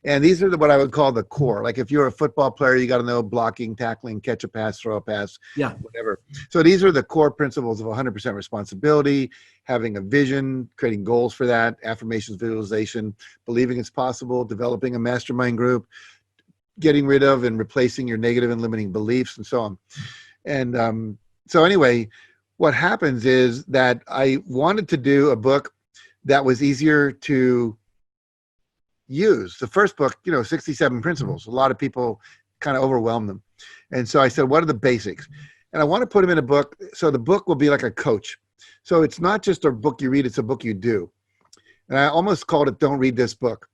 And these are what I would call the core. Like if you're a football player, you got to know blocking, tackling, catch a pass, throw a pass, whatever. So these are the core principles of 100% responsibility, having a vision, creating goals for that, affirmations, visualization, believing it's possible, developing a mastermind group, getting rid of and replacing your negative and limiting beliefs, and so on. And so anyway, what happens is that I wanted to do a book that was easier to use. The first book, 67 principles. A lot of people kind of overwhelm them. And so I said, what are the basics? And I want to put them in a book. So the book will be like a coach. So it's not just a book you read, it's a book you do. And I almost called it Don't Read This Book.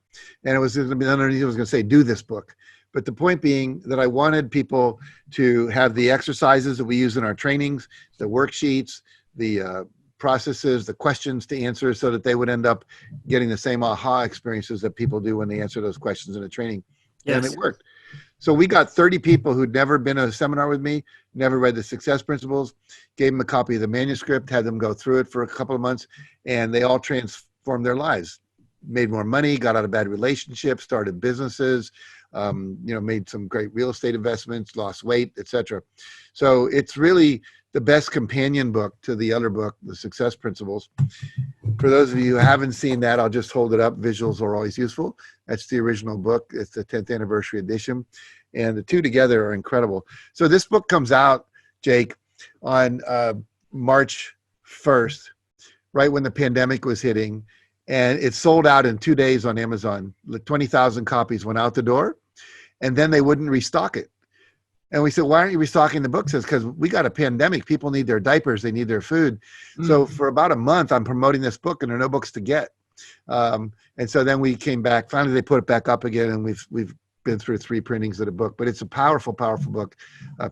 And it was underneath, I was going to say, do this book. But the point being that I wanted people to have the exercises that we use in our trainings, the worksheets, the processes, the questions to answer, so that they would end up getting the same aha experiences that people do when they answer those questions in a training. Yes. And it worked. So we got 30 people who'd never been to a seminar with me, never read the Success Principles, gave them a copy of the manuscript, had them go through it for a couple of months, and they all transformed their lives, made more money, got out of bad relationships, started businesses, made some great real estate investments, lost weight, etc. So it's really the best companion book to the other book, The Success Principles. For those of you who haven't seen that, I'll just hold it up. Visuals are always useful. That's the original book. It's the 10th anniversary edition. And the two together are incredible. So this book comes out, Jake, on March 1st, right when the pandemic was hitting. And it sold out in 2 days on Amazon. 20,000 copies went out the door, and then they wouldn't restock it. And we said, why aren't you restocking the books? It's because we got a pandemic. People need their diapers. They need their food. So for about a month, I'm promoting this book, and there are no books to get. And so then we came back. Finally, they put it back up again, and we've been through 3 printings of the book. But it's a powerful, powerful book.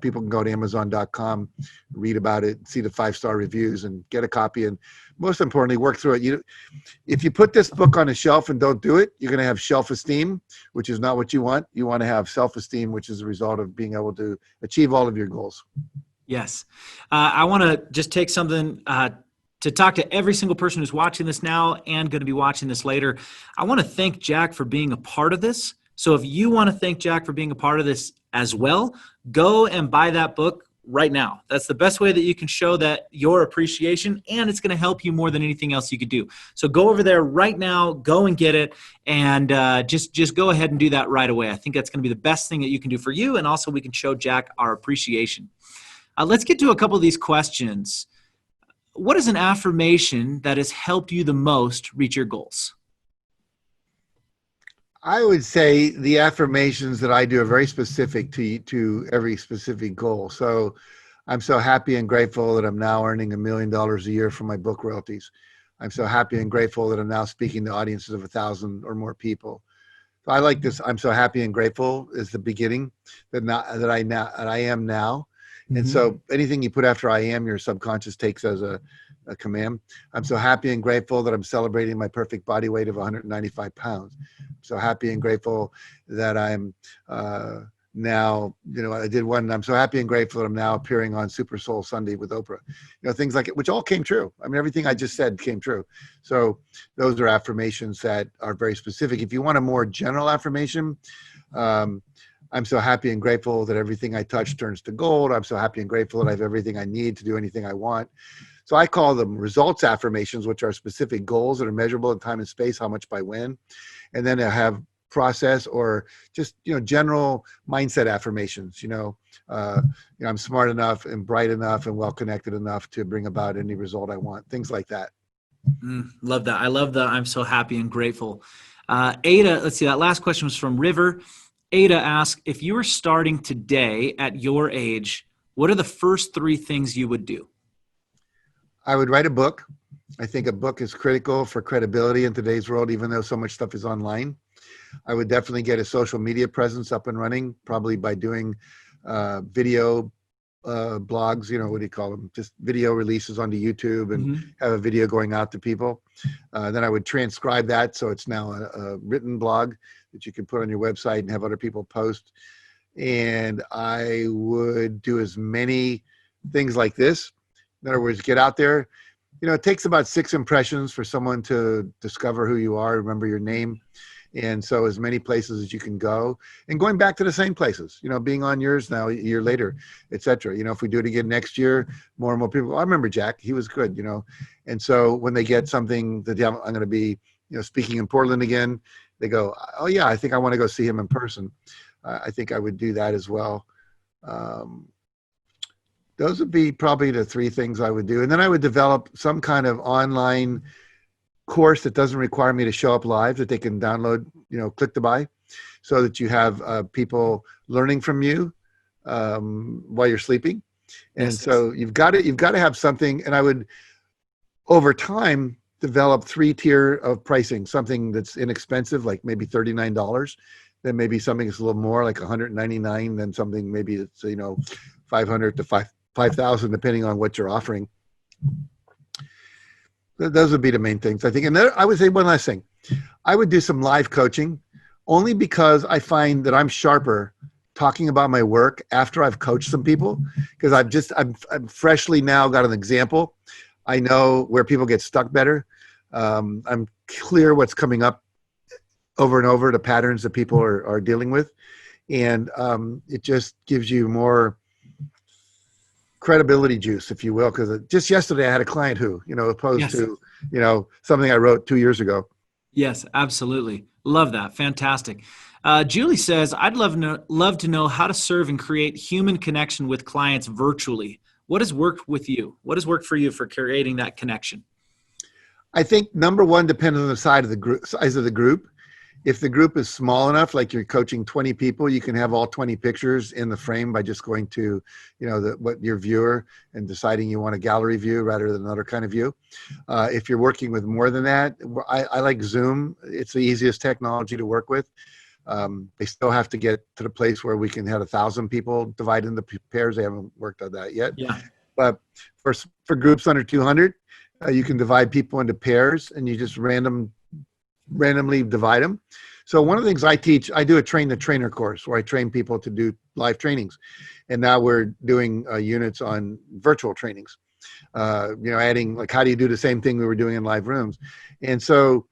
People can go to Amazon.com, read about it, see the 5-star reviews, and get a copy. And most importantly, work through it. If you put this book on a shelf and don't do it, you're going to have self-esteem, which is not what you want. You want to have self-esteem, which is a result of being able to achieve all of your goals. Yes. I want to just take something to talk to every single person who's watching this now and going to be watching this later. I want to thank Jack for being a part of this. So if you want to thank Jack for being a part of this as well, go and buy that book right now. That's the best way that you can show that your appreciation, and it's going to help you more than anything else you could do. So go over there right now, go and get it, and just go ahead and do that right away. I think that's going to be the best thing that you can do for you, and also we can show Jack our appreciation. Let's get to a couple of these questions. What is an affirmation that has helped you the most reach your goals? I would say the affirmations that I do are very specific to every specific goal. So I'm so happy and grateful that I'm now earning $1 million a year from my book royalties. I'm so happy and grateful that I'm now speaking to audiences of 1,000 or more people. So I like this. I'm so happy and grateful is the beginning that I am now. And Mhm. so anything you put after I am, your subconscious takes as a command. I'm so happy and grateful that I'm celebrating my perfect body weight of 195 pounds. I'm so happy and grateful that I'm now, I did one. I'm so happy and grateful that I'm now appearing on Super Soul Sunday with Oprah. Things like it, which all came true. I mean, everything I just said came true. So those are affirmations that are very specific. If you want a more general affirmation, I'm so happy and grateful that everything I touch turns to gold. I'm so happy and grateful that I have everything I need to do anything I want. So I call them results affirmations, which are specific goals that are measurable in time and space, how much by when. And then I have process or just, general mindset affirmations, I'm smart enough and bright enough and well-connected enough to bring about any result I want, things like that. Love that. I love the I'm so happy and grateful. Ada, let's see, that last question was from River. Ada asked, if you were starting today at your age, what are the first 3 things you would do? I would write a book. I think a book is critical for credibility in today's world, even though so much stuff is online. I would definitely get a social media presence up and running, probably by doing video blogs, what do you call them? Just video releases onto YouTube and have a video going out to people. Then I would transcribe that. So it's now a written blog that you can put on your website and have other people post. And I would do as many things like this. In other words, get out there. It takes about 6 impressions for someone to discover who you are, remember your name. And so as many places as you can go and going back to the same places, being on yours now a year later, et cetera. If we do it again next year, more and more people, I remember Jack, he was good, And so when they get something that I'm going to be, speaking in Portland again, they go, oh yeah, I think I want to go see him in person. I think I would do that as well. Those would be probably the 3 things I would do. And then I would develop some kind of online course that doesn't require me to show up live, that they can download, click to buy, so that you have people learning from you while you're sleeping. And so you've got to have something. And I would, over time, develop 3-tier of pricing, something that's inexpensive, like maybe $39, then maybe something that's a little more like $199, then something maybe it's, $500 to $5,000, depending on what you're offering. Those would be the main things, I think. And then I would say one last thing. I would do some live coaching, only because I find that I'm sharper talking about my work after I've coached some people, because I'm freshly now got an example. I know where people get stuck better. I'm clear what's coming up over and over, the patterns that people are dealing with. And it just gives you more credibility juice, if you will, because just yesterday I had a client who, opposed to, something I wrote 2 years ago. Yes, absolutely. Love that. Fantastic. Julie says, I'd love to know how to serve and create human connection with clients virtually. What has worked with you? What has worked for you for creating that connection? I think number one depends on the size of the group. If the group is small enough, like you're coaching 20 people, you can have all 20 pictures in the frame by just going to, what your viewer and deciding you want a gallery view rather than another kind of view. If you're working with more than that, I like Zoom. It's the easiest technology to work with. They still have to get to the place where we can have 1,000 people divide into pairs. They haven't worked on that yet. Yeah. But for groups under 200, you can divide people into pairs, and you just randomly divide them. So one of the things I teach, I do a train the trainer course where I train people to do live trainings. And now we're doing units on virtual trainings, adding like, how do you do the same thing we were doing in live rooms? And so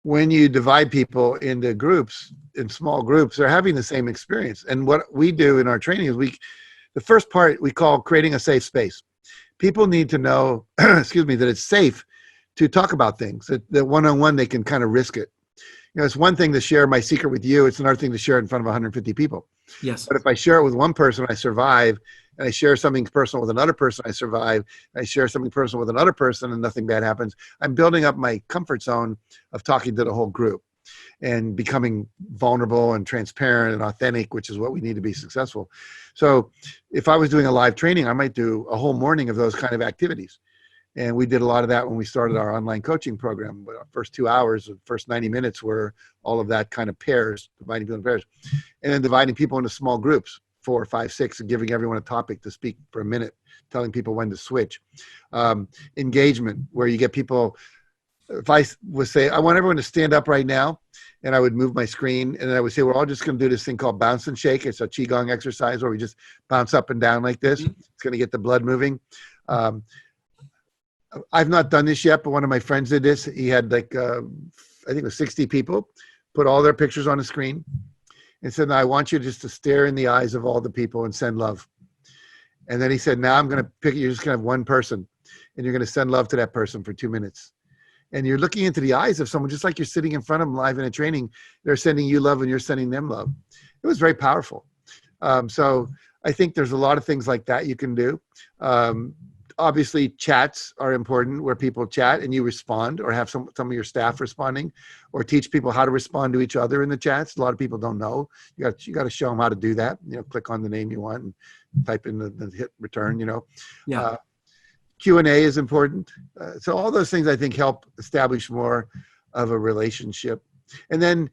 when you divide people into groups, in small groups, they're having the same experience. And what we do in our training is the first part we call creating a safe space. People need to know, that it's safe to talk about things, that one-on-one they can kind of risk it. It's one thing to share my secret with you. It's another thing to share it in front of 150 people. Yes. But if I share it with one person, I survive, and I share something personal with another person, I survive, and I share something personal with another person and nothing bad happens, I'm building up my comfort zone of talking to the whole group. and becoming vulnerable and transparent and authentic, which is what we need to be successful. So if I was doing a live training, I might do a whole morning of those kind of activities. And we did a lot of that when we started our online coaching program. But our first 2 hours, the first 90 minutes were all of that kind of pairs, dividing people in pairs, and then dividing people into small groups, 4, 5, 6, and giving everyone a topic to speak for a minute, telling people when to switch. Engagement, where you get people, if I would say, I want everyone to stand up right now, and I would move my screen, and then I would say, we're all just going to do this thing called bounce and shake. It's a Qigong exercise where we just bounce up and down like this. It's going to get the blood moving. I've not done this yet, but one of my friends did this. He had like, I think it was 60 people, put all their pictures on a screen and said, I want you just to stare in the eyes of all the people and send love. And then he said, now I'm going to pick, you're just going to have one person and you're going to send love to that person for 2 minutes. And you're looking into the eyes of someone, just like you're sitting in front of them live in a training. They're sending you love and you're sending them love. It was very powerful. So I think there's a lot of things like that you can do. Obviously, chats are important, where people chat and you respond, or have some of your staff responding, or teach people how to respond to each other in the chats. A lot of people don't know. You got to show them how to do that. Click on the name you want and type in the hit return. Yeah. Q&A is important. So all those things I think help establish more of a relationship. And then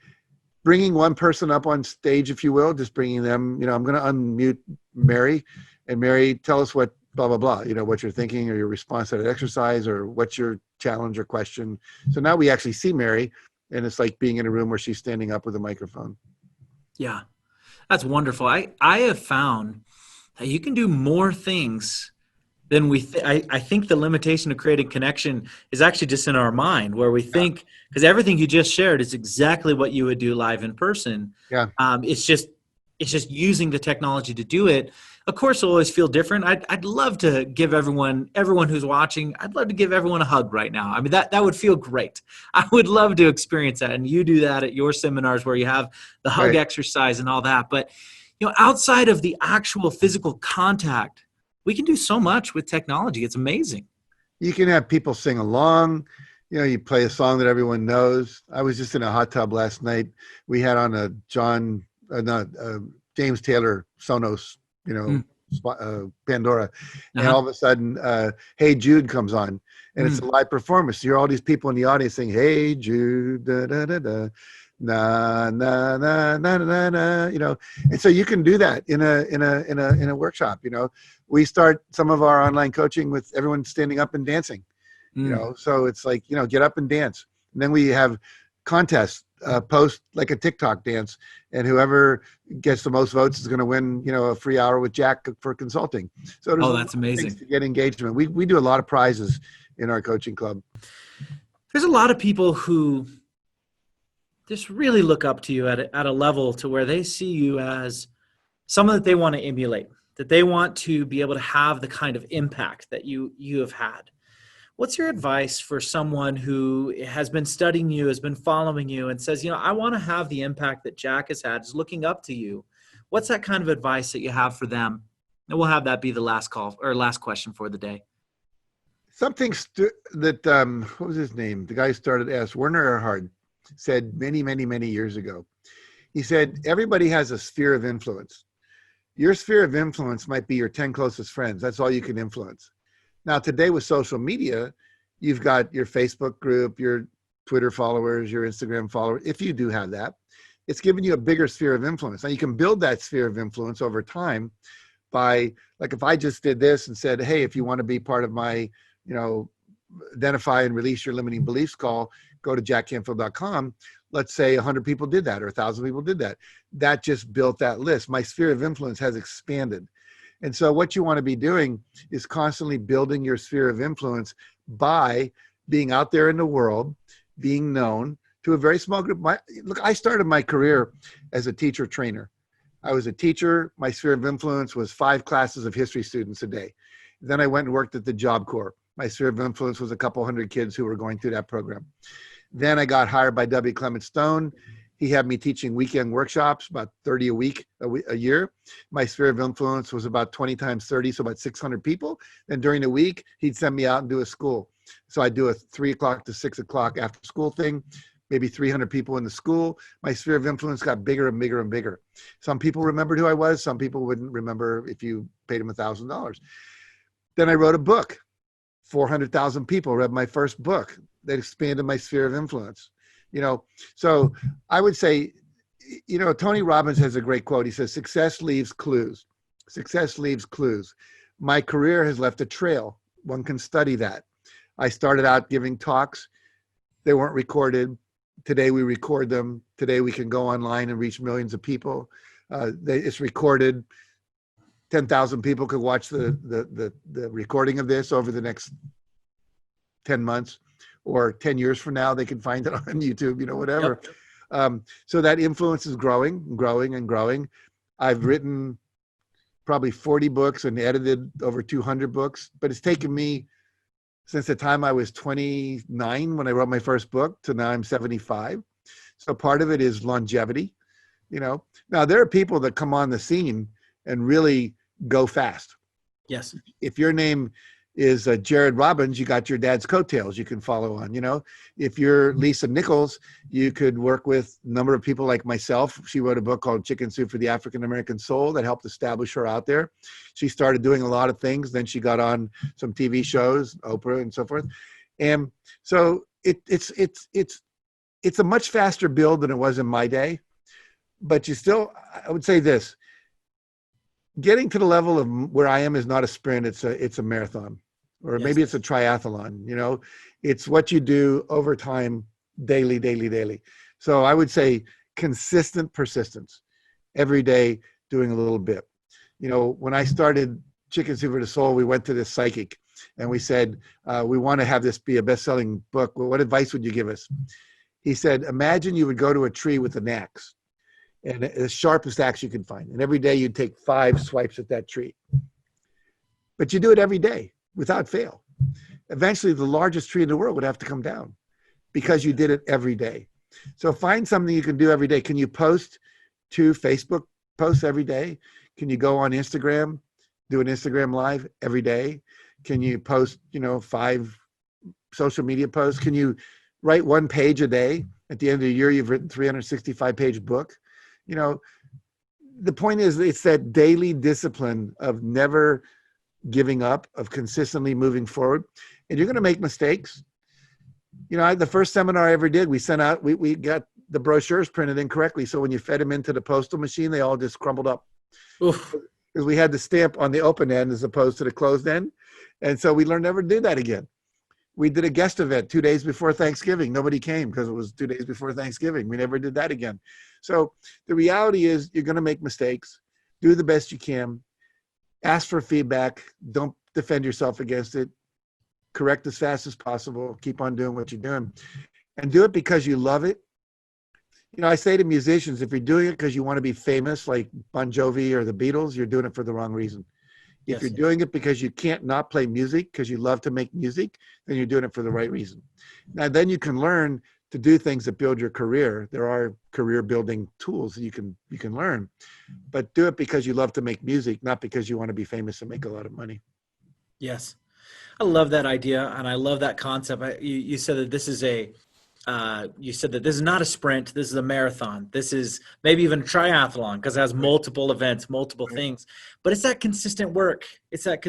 bringing one person up on stage, if you will, just bringing them. I'm going to unmute Mary, and Mary, tell us what blah, blah, blah, what you're thinking or your response to that exercise, or what's your challenge or question. So now we actually see Mary, and it's like being in a room where she's standing up with a microphone. Yeah, that's wonderful. I have found that you can do more things than we I think the limitation of creating connection is actually just in our mind, where we think, because everything you just shared is exactly what you would do live in person. Yeah. It's just using the technology to do it. Of course, it'll always feel different. I'd love to give everyone who's watching, I'd love to give everyone a hug right now. I mean, that would feel great. I would love to experience that. And you do that at your seminars where you have the hug exercise and all that. But, outside of the actual physical contact, we can do so much with technology. It's amazing. You can have people sing along. You play a song that everyone knows. I was just in a hot tub last night. We had on a James Taylor Sonos, Pandora. And all of a sudden, Hey Jude comes on, and it's a live performance. You hear all these people in the audience saying, Hey Jude, da, da, da, da, na, na, na, na, na, na, and so you can do that in a workshop. We start some of our online coaching with everyone standing up and dancing, so it's like, get up and dance. And then we have contests, post like a TikTok dance, and whoever gets the most votes is going to win, a free hour with Jack for consulting. So that's amazing to get engagement. We do a lot of prizes in our coaching club. There's a lot of people who just really look up to you at a level to where they see you as someone that they want to emulate, that they want to be able to have the kind of impact that you have had. What's your advice for someone who has been studying you, has been following you, and says, I want to have the impact that Jack has had, is looking up to you? What's that kind of advice that you have for them? And we'll have that be the last question for the day. Something that, what was his name? The guy who started Werner Erhard said many, many, many years ago. He said, everybody has a sphere of influence. Your sphere of influence might be your 10 closest friends. That's all you can influence. Now, today with social media, you've got your Facebook group, your Twitter followers, your Instagram followers. If you do have that, it's giving you a bigger sphere of influence. Now, you can build that sphere of influence over time by, like, if I just did this and said, hey, if you want to be part of my, identify and release your limiting beliefs call, go to jackcanfield.com. Let's say 100 people did that, or 1,000 people did that. That just built that list. My sphere of influence has expanded. And so what you want to be doing is constantly building your sphere of influence by being out there in the world, being known to a very small group. I started my career as a teacher trainer. I was a teacher. My sphere of influence was 5 classes of history students a day. Then I went and worked at the Job Corps. My sphere of influence was a couple hundred kids who were going through that program. Then I got hired by W. Clement Stone. He had me teaching weekend workshops, about 30 a year. My sphere of influence was about 20 times 30, so about 600 people. Then during the week, he'd send me out and do a school. So I'd do a 3 o'clock to 6 o'clock after school thing, maybe 300 people in the school. My sphere of influence got bigger and bigger and bigger. Some people remembered who I was. Some people wouldn't remember if you paid them $1,000. Then I wrote a book. 400,000 people read my first book. That expanded my sphere of influence. So I would say, Tony Robbins has a great quote. He says, success leaves clues. Success leaves clues. My career has left a trail. One can study that. I started out giving talks. They weren't recorded. Today we record them. Today we can go online and reach millions of people. It's recorded. 10,000 people could watch the recording of this over the next 10 months, or 10 years from now, they can find it on YouTube, whatever. Yep. So that influence is growing and growing and growing. I've written probably 40 books and edited over 200 books, but it's taken me since the time I was 29 when I wrote my first book to now I'm 75. So part of it is longevity, Now there are people that come on the scene and really go fast. Yes. If your name is Jared Robbins, you got your dad's coattails you can follow on, If you're Lisa Nichols, you could work with a number of people like myself. She wrote a book called Chicken Soup for the African American Soul that helped establish her out there. She started doing a lot of things. Then she got on some TV shows, Oprah and so forth. And so it's a much faster build than it was in my day. But I would say this, getting to the level of where I am is not a sprint. It's a marathon, or maybe it's a triathlon. It's what you do over time, daily. So I would say consistent persistence, every day doing a little bit. When I started Chicken Soup for the Soul, we went to this psychic and we said, we want to have this be a best-selling book. Well, what advice would you give us? He said, imagine you would go to a tree with an axe, and the sharpest axe you can find. And every day you'd take 5 swipes at that tree. But you do it every day without fail. Eventually the largest tree in the world would have to come down because you did it every day. So find something you can do every day. Can you post 2 Facebook posts every day? Can you go on Instagram, do an Instagram live every day? Can you post, 5 social media posts? Can you write 1 page a day? At the end of the year, you've written 365-page book. The point is, it's that daily discipline of never giving up, of consistently moving forward. And you're going to make mistakes. The first seminar I ever did, we sent out, we got the brochures printed incorrectly. So when you fed them into the postal machine, they all just crumbled up. Because we had the stamp on the open end as opposed to the closed end. And so we learned never to do that again. We did a guest event 2 days before Thanksgiving. Nobody came because it was 2 days before Thanksgiving. We never did that again. So the reality is you're going to make mistakes. Do the best you can. Ask for feedback. Don't defend yourself against it. Correct as fast as possible. Keep on doing what you're doing. And do it because you love it. I say to musicians, if you're doing it because you want to be famous like Bon Jovi or the Beatles, you're doing it for the wrong reason. If you're doing it because you can't not play music because you love to make music, then you're doing it for the right reason. Now, then you can learn to do things that build your career. There are career building tools that you can learn, but do it because you love to make music, not because you want to be famous and make a lot of money. Yes. I love that idea. And I love that concept. You said that this is not a sprint. This is a marathon. This is maybe even a triathlon because it has multiple events, multiple things, but it's that consistent work. And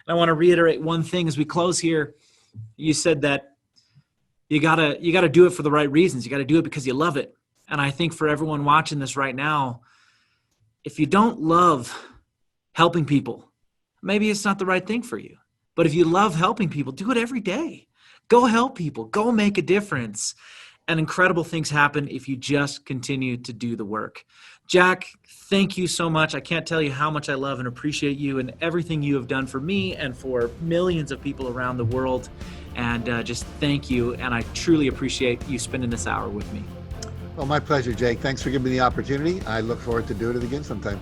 I want to reiterate one thing as we close here. You said that you gotta do it for the right reasons. You got to do it because you love it. And I think for everyone watching this right now, if you don't love helping people, maybe it's not the right thing for you. But if you love helping people, do it every day. Go help people. Go make a difference. And incredible things happen if you just continue to do the work. Jack, thank you so much. I can't tell you how much I love and appreciate you and everything you have done for me and for millions of people around the world. And just thank you. And I truly appreciate you spending this hour with me. Well, my pleasure, Jake. Thanks for giving me the opportunity. I look forward to doing it again sometime.